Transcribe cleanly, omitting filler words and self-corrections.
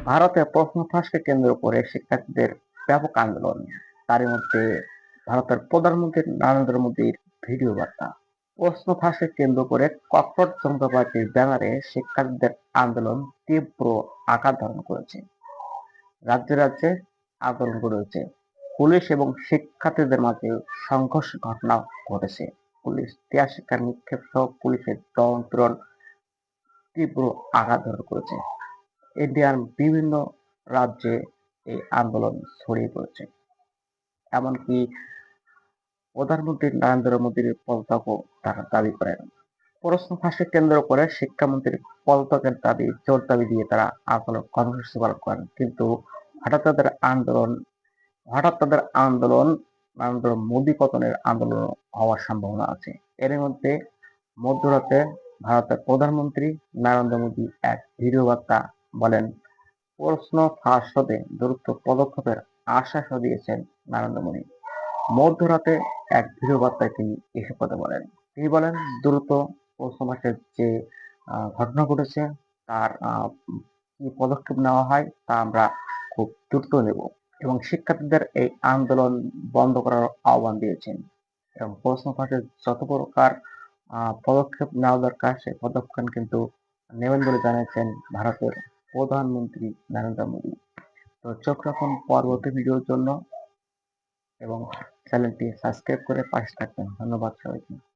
ভারতে প্রশ্ন ফাঁসকে কেন্দ্র করে শিক্ষার্থীদের ব্যাপক আন্দোলন। তারই মধ্যে ভারতের প্রধানমন্ত্রী নরেন্দ্র মোদীর ভিডিও বার্তা। প্রশ্ন ফাঁসকে কেন্দ্র করে ককরোচ জনতা পার্টির ব্যানারে শিক্ষার্থীদের আন্দোলন তীব্র আকার ধারণ করেছে। রাজ্যে রাজ্যে আন্দোলন গড়ে পুলিশ এবং শিক্ষার্থীদের মাঝে সংঘর্ষ ঘটনা ঘটেছে। পুলিশ টিয়ার শিক্ষার নিক্ষেপ সহ পুলিশের দমন তীব্র আঘাত ধারণ করেছে। ইন্ডিয়ার বিভিন্ন রাজ্যে এই আন্দোলন ছড়িয়ে পড়েছে। এমনকি প্রধানমন্ত্রী নরেন্দ্র মোদীর পদত্যাগও তারা দাবি করেন। প্রশ্ন ফাঁসকে কেন্দ্র করে শিক্ষামন্ত্রীর পদত্যাগের জোর দাবি দিয়ে তারা আন্দোলন কর্মসূচি পালন করেন। কিন্তু হঠাৎ তাদের আন্দোলন নরেন্দ্র মোদী পতনের আন্দোলন হওয়ার সম্ভাবনা আছে। এর মধ্যে মধ্যরাতে ভারতের প্রধানমন্ত্রী নরেন্দ্র মোদী এক ভিডিও বার্তা বলেন, প্রশ্ন ফাঁস রোধে দ্রুত পদক্ষেপের আশ্বাসও দিয়েছেন নরেন্দ্র মোদী। মধ্যরাতে এক ভিডিও বার্তায় তিনি এসব কথা বলেন। তিনি বলেন, দ্রুত প্রশ্ন ফাঁসের যে ঘটনা ঘটেছে তার কি পদক্ষেপ নেওয়া হয় তা আমরা খুব দ্রুত নেব এবং শিক্ষার্থীদের এই আন্দোলন বন্ধ করার আহ্বান দিয়েছেন এবং প্রশ্ন ফাঁসের যত প্রকার পদক্ষেপ নেওয়া দরকার সেই পদক্ষেপ কিন্তু নেবেন বলে জানিয়েছেন ভারতের প্রধানমন্ত্রী নরেন্দ্র মোদী। তো চোখ রাখুন পরবর্তী ভিডিওর জন্য এবং চ্যানেলটি সাবস্ক্রাইব করে পাশে থাকবেন। ধন্যবাদ সবাইকে।